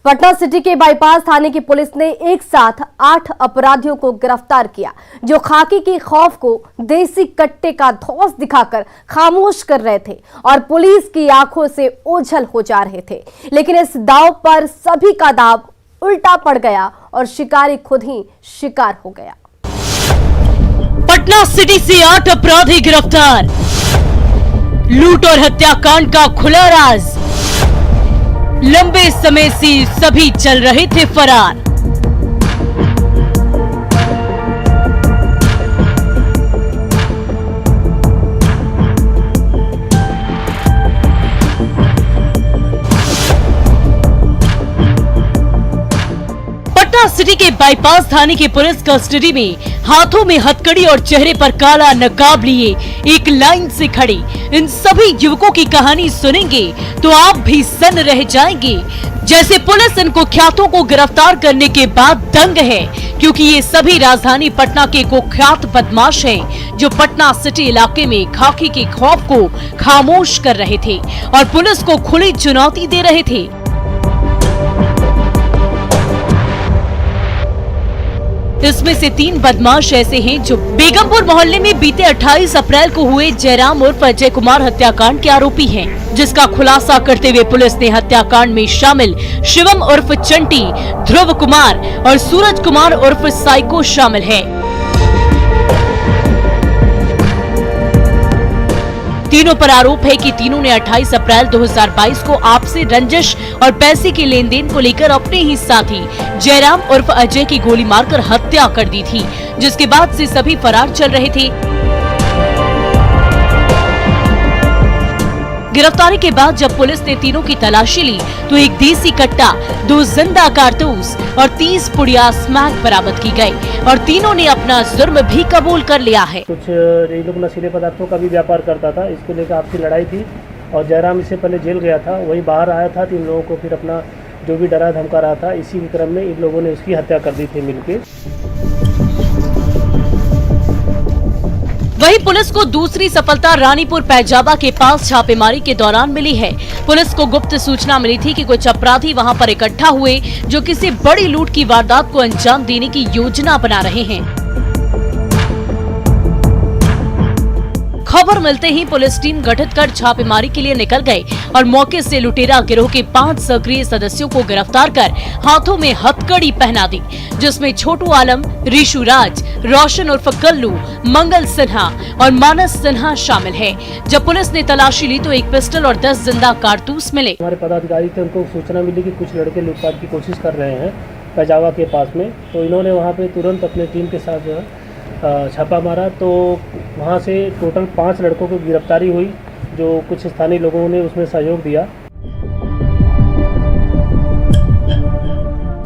Patna city के bypass थाने की police ने एक साथ 8 अपराधियों को गिरफ्तार किया, जो खाकी के खौफ को देसी कट्टे का धौंस दिखाकर खामोश कर रहे थे और पुलिस की आंखों से ओझल हो जा रहे थे। लेकिन इस दांव पर सभी का दाव उल्टा पड़ गया और शिकारी खुद ही शिकार हो गया। पटना सिटी से 8 अपराधी गिरफ्तार। लूट और हत्याकांड का खुला राज। लंबे समय से सभी चल रहे थे फरार। पटना सिटी के बाईपास थाने की पुलिस कस्टडी में हाथों में हथकड़ी और चेहरे पर काला नकाब लिए एक लाइन से खड़े इन सभी युवकों की कहानी सुनेंगे तो आप भी सन्न रह जाएंगे। जैसे पुलिस इन कुख्यातों को गिरफ्तार करने के बाद दंग है, क्योंकि ये सभी राजधानी पटना के कुख्यात बदमाश हैं, जो पटना सिटी इलाके में खाकी के खौफ को खामोश कर रहे थे और पुलिस को खुली चुनौती दे रहे थे। इसमें से 3 बदमाश ऐसे हैं जो बेगमपुर मोहल्ले में बीते 28 अप्रैल को हुए जयराम उर्फ अजय कुमार हत्याकांड के आरोपी हैं, जिसका खुलासा करते हुए पुलिस ने हत्याकांड में शामिल शिवम उर्फ चंटी, ध्रुव कुमार और सूरज कुमार उर्फ साइको शामिल है। तीनों पर आरोप है कि तीनों ने 28 अप्रैल 2022 को आपसी रंजिश और पैसे के लेन देन को लेकर अपने ही साथी जयराम उर्फ अजय की गोली मारकर हत्या कर दी थी, जिसके बाद से सभी फरार चल रहे थे। गिरफ्तारी के बाद जब पुलिस ने तीनों की तलाशी ली तो एक देसी कट्टा, 2 जिंदा कारतूस और 30 पुड़िया स्मैक बरामद की गई और तीनों ने अपना जुर्म भी कबूल कर लिया है। कुछ ये लोग नशीले पदार्थों का भी व्यापार करता था, इसको लेकर आपसी लड़ाई थी और जयराम इससे पहले जेल गया था, वही बाहर आया था। 3 लोगों को फिर अपना जो भी डरा धमका रहा था, इसी के क्रम में इन लोगों ने उसकी हत्या कर दी थी मिलके। वहीं पुलिस को दूसरी सफलता रानीपुर पैजाबा के पास छापेमारी के दौरान मिली है। पुलिस को गुप्त सूचना मिली थी कि कुछ अपराधी वहां पर इकट्ठा हुए, जो किसी बड़ी लूट की वारदात को अंजाम देने की योजना बना रहे हैं। खबर मिलते ही पुलिस टीम गठित कर छापेमारी के लिए निकल गए और मौके से लुटेरा गिरोह के 5 सक्रिय सदस्यों को गिरफ्तार कर हाथों में हथकड़ी पहना दी, जिसमें छोटू आलम, ऋषु राज, रोशन उर्फ कल्लू, मंगल सिन्हा और मानस सिन्हा शामिल है। जब पुलिस ने तलाशी ली तो एक पिस्टल और 10 जिंदा कारतूस मिले। हमारे पदाधिकारी थे, उनको सूचना मिली कि कुछ लड़के लूटपाट की कोशिश कर रहे हैं पैजाबा के पास में, तो इन्होंने वहाँ पे तुरंत अपने टीम के साथ जो है छापा मारा। तो वहाँ से टोटल 5 लड़कों की गिरफ्तारी हुई, जो कुछ स्थानीय लोगों ने उसमें सहयोग दिया।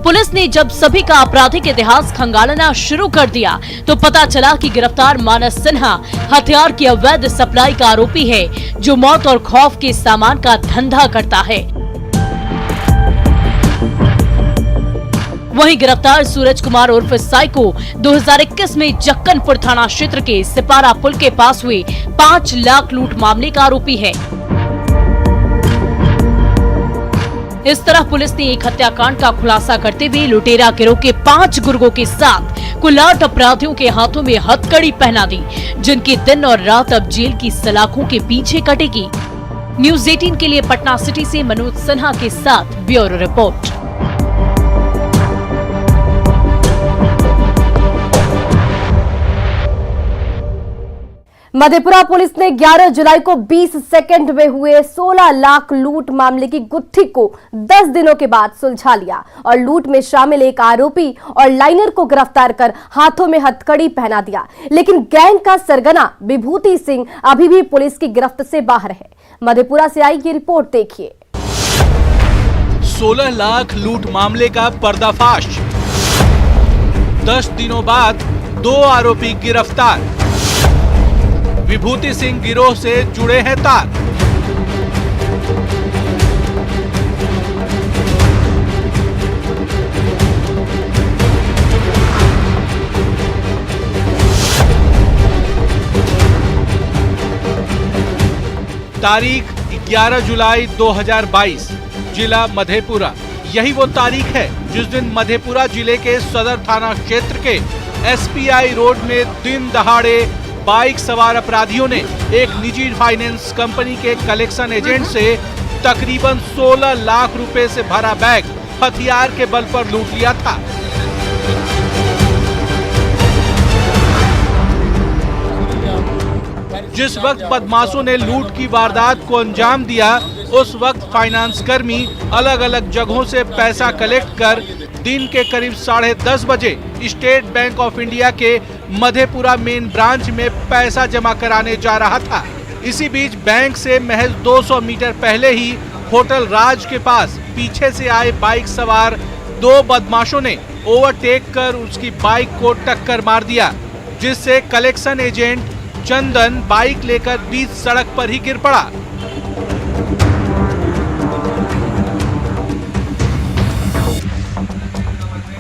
पुलिस ने जब सभी का आपराधिक इतिहास खंगालना शुरू कर दिया तो पता चला कि गिरफ्तार मानस सिन्हा हथियार की अवैध सप्लाई का आरोपी है, जो मौत और खौफ के सामान का धंधा करता है। वहीं गिरफ्तार सूरज कुमार उर्फ साइको 2021 में जक्कनपुर थाना क्षेत्र के सिपारा पुल के पास हुए 5 लाख लूट मामले का आरोपी है। इस तरह पुलिस ने एक हत्याकांड का खुलासा करते हुए लुटेरा गिरोह के 5 गुर्गों के साथ कुल 8 अपराधियों के हाथों में हथकड़ी पहना दी, जिनकी दिन और रात अब जेल की सलाखों के पीछे कटेगी। न्यूज़ 18 के लिए पटना सिटी से मनोज सिन्हा के साथ ब्यूरो रिपोर्ट। मधेपुरा पुलिस ने 11 जुलाई को 20 सेकंड में हुए 16 लाख लूट मामले की गुत्थी को 10 दिनों के बाद सुलझा लिया और लूट में शामिल एक आरोपी और लाइनर को गिरफ्तार कर हाथों में हथकड़ी पहना दिया। लेकिन गैंग का सरगना विभूति सिंह अभी भी पुलिस की गिरफ्त से बाहर है। मधेपुरा से आई ये रिपोर्ट देखिए। 16 लाख लूट मामले का पर्दाफाश। 10 दिनों बाद 2 आरोपी गिरफ्तार। विभूति सिंह गिरोह से जुड़े हैं तार। तारीख 11 जुलाई 2022, जिला मधेपुरा। यही वो तारीख है जिस दिन मधेपुरा जिले के सदर थाना क्षेत्र के SPI रोड में दिन दहाड़े बाइक सवार अपराधियों ने एक निजी फाइनेंस कंपनी के कलेक्शन एजेंट से तकरीबन 16 लाख रुपए से भरा बैग हथियार के बल पर लूट लिया था। जिस वक्त बदमाशों ने लूट की वारदात को अंजाम दिया, उस वक्त फाइनेंस कर्मी अलग अलग जगहों से पैसा कलेक्ट कर दिन के करीब 10:30 बजे स्टेट बैंक ऑफ इंडिया के मधेपुरा मेन ब्रांच में पैसा जमा कराने जा रहा था। इसी बीच बैंक से महज 200 मीटर पहले ही होटल राज के पास पीछे से आए बाइक सवार 2 बदमाशों ने ओवरटेक कर उसकी बाइक को टक्कर मार दिया, जिससे कलेक्शन एजेंट चंदन बाइक लेकर बीच सड़क पर ही गिर पड़ा।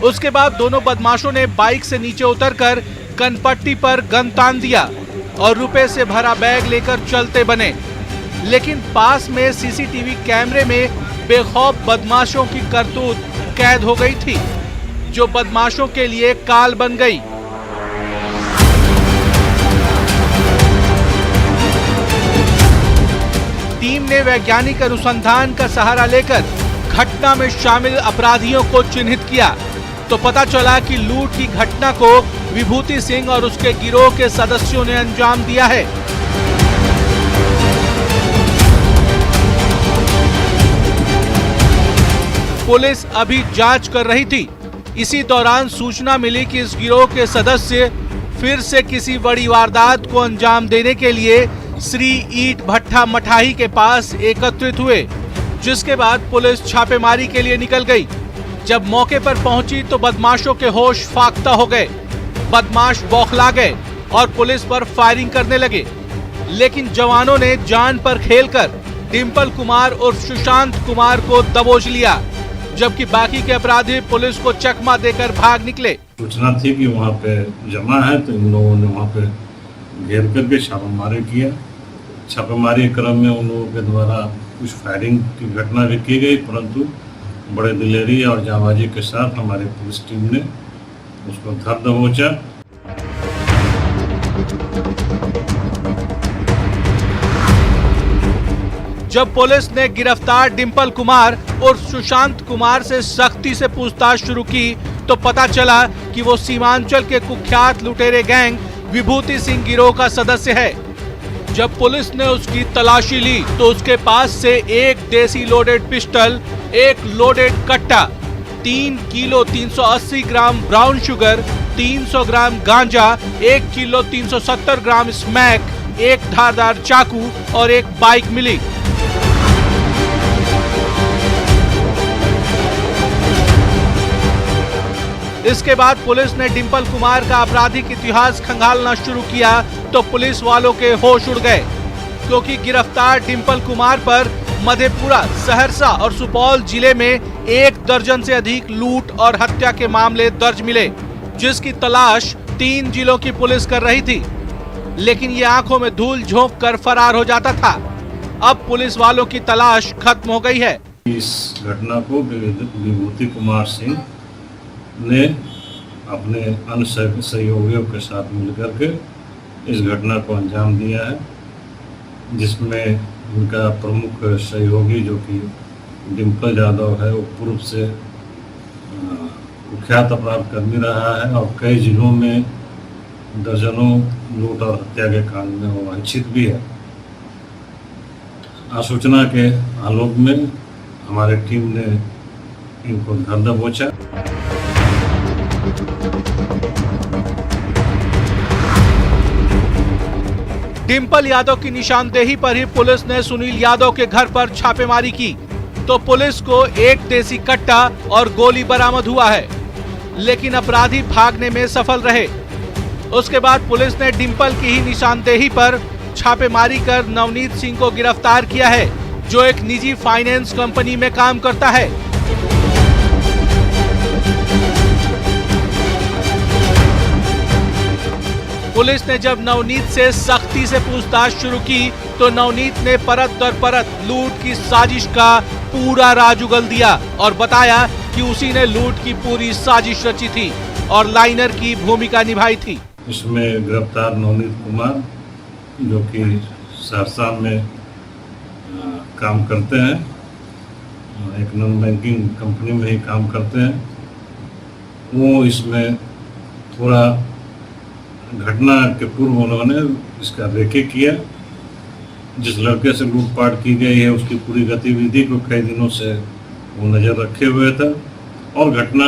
उसके बाद दोनों बदमाशों ने बाइक से नीचे उतरकर कनपट्टी पर गन तान दिया और रुपए से भरा बैग लेकर चलते बने। लेकिन पास में सीसीटीवी कैमरे में बेखौफ बदमाशों की करतूत कैद हो गई थी, जो बदमाशों के लिए काल बन गई। टीम ने वैज्ञानिक अनुसंधान का सहारा लेकर घटना में शामिल अपराधियों को चिन्हित किया, तो पता चला कि लूट की घटना को विभूति सिंह और उसके गिरोह के सदस्यों ने अंजाम दिया है। पुलिस अभी जांच कर रही थी। इसी दौरान सूचना मिली कि इस गिरोह के सदस्य फिर से किसी बड़ी वारदात को अंजाम देने के लिए श्री ईट भट्टा मठाही के पास एकत्रित हुए, जिसके बाद पुलिस छापेमारी के लिए निकल गई। जब मौके पर पहुंची तो बदमाशों के होश फाख्ता हो गए। बदमाश बौखला गए और पुलिस पर फायरिंग करने लगे, लेकिन जवानों ने जान पर खेलकर डिंपल कुमार और सुशांत कुमार को दबोच लिया, जबकि बाकी के अपराधी पुलिस को चकमा देकर भाग निकले। सूचना थी कि वहाँ पे जमा है, तो इन लोगों ने वहाँ पे घेर करके छापेमारी किया। छापेमारी के क्रम में उन लोगों के द्वारा कुछ फायरिंग की घटना भी की गई, परंतु बड़े दिलेरी और जांबाजी के साथ हमारी पुलिस टीम ने उसको धर दबोचा। जब पुलिस ने गिरफ्तार डिंपल कुमार और सुशांत कुमार से सख्ती से पूछताछ शुरू की, तो पता चला कि वो सीमांचल के कुख्यात लुटेरे गैंग विभूति सिंह गिरोह का सदस्य है। जब पुलिस ने उसकी तलाशी ली तो उसके पास से एक देसी लोडेड पिस्टल, एक लोडेड कट्टा, 3 किलो 380 ग्राम ब्राउन शुगर, 300 ग्राम गांजा, 1 किलो 370 ग्राम स्मैक, एक धारदार चाकू और एक बाइक मिली। इसके बाद पुलिस ने डिंपल कुमार का आपराधिक इतिहास खंगालना शुरू किया तो पुलिस वालों के होश उड़ गए, क्योंकि गिरफ्तार डिंपल कुमार पर मधेपुरा, सहरसा और सुपौल जिले में 1 दर्जन से अधिक लूट और हत्या के मामले दर्ज मिले, जिसकी तलाश 3 जिलों की पुलिस कर रही थी, लेकिन ये आंखों में धूल झोंक कर फरार हो जाता था। अब पुलिस वालों की तलाश खत्म हो गई है। इस घटना को विभूति कुमार सिंह ने अपने अन्य सहयोगियों के साथ मिलकर के इस घटना को अंजाम दिया है, जिसमें उनका प्रमुख सहयोगी जो कि डिंपल यादव है, वो पूर्व से कुख्यात अपराध कर्मी रहा है और कई जिलों में दर्जनों लूट और हत्या के कांड में वो वांछित भी है। सूचना के आलोक में हमारी टीम ने इनको धर दबोचा। डिंपल यादव की निशानदेही पर ही पुलिस ने सुनील यादव के घर पर छापेमारी की, तो पुलिस को एक देसी कट्टा और गोली बरामद हुआ है, लेकिन अपराधी भागने में सफल रहे। उसके बाद पुलिस ने डिंपल की ही निशानदेही पर छापेमारी कर नवनीत सिंह को गिरफ्तार किया है, जो एक निजी फाइनेंस कंपनी में काम करता है। पुलिस ने जब नवनीत से सख्ती से पूछताछ शुरू की तो नवनीत ने परत दर परत लूट की साजिश का पूरा राज उगल दिया और बताया कि उसी ने लूट की पूरी साजिश रची थी और लाइनर की भूमिका निभाई थी। इसमें गिरफ्तार नवनीत कुमार, जो कि सहरसा में काम करते हैं, एक नॉन बैंकिंग कंपनी में ही काम करते हैं, वो इसमें थोड़ा घटना के पूर्व उन्होंने इसका रेकी किया। जिस लड़के से लूटपाट की गई है उसकी पूरी गतिविधि को कई दिनों से वो नज़र रखे हुए था और घटना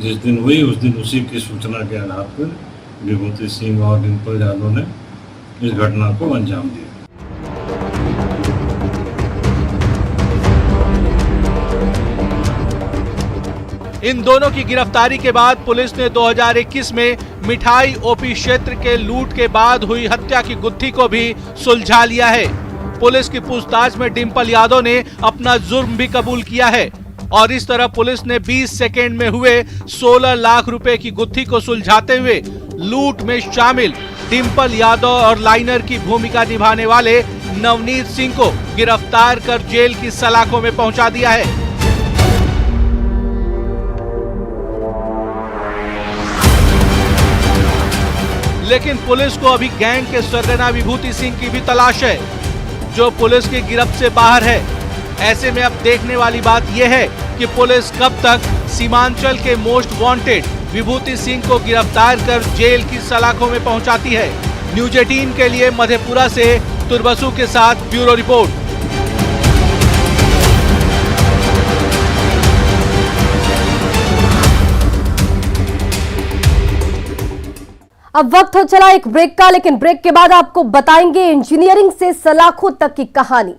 जिस दिन हुई उस दिन उसी की सूचना के आधार पर विभूति सिंह और डिम्पल यादव ने इस घटना को अंजाम दिया। इन दोनों की गिरफ्तारी के बाद पुलिस ने 2021 में मिठाई ओपी क्षेत्र के लूट के बाद हुई हत्या की गुत्थी को भी सुलझा लिया है। पुलिस की पूछताछ में डिम्पल यादव ने अपना जुर्म भी कबूल किया है और इस तरह पुलिस ने 20 सेकेंड में हुए 16 लाख रुपए की गुत्थी को सुलझाते हुए लूट में शामिल डिम्पल यादव और लाइनर की भूमिका निभाने वाले नवनीत सिंह को गिरफ्तार कर जेल की सलाखों में पहुंचा दिया है। लेकिन पुलिस को अभी गैंग के सरगना विभूति सिंह की भी तलाश है, जो पुलिस की गिरफ्त से बाहर है। ऐसे में अब देखने वाली बात यह है कि पुलिस कब तक सीमांचल के मोस्ट वांटेड विभूति सिंह को गिरफ्तार कर जेल की सलाखों में पहुंचाती है। न्यूज 18 के लिए मधेपुरा से तुरबसु के साथ ब्यूरो रिपोर्ट। अब वक्त हो चला एक ब्रेक का, लेकिन ब्रेक के बाद आपको बताएंगे इंजीनियरिंग से सलाखों तक की कहानी।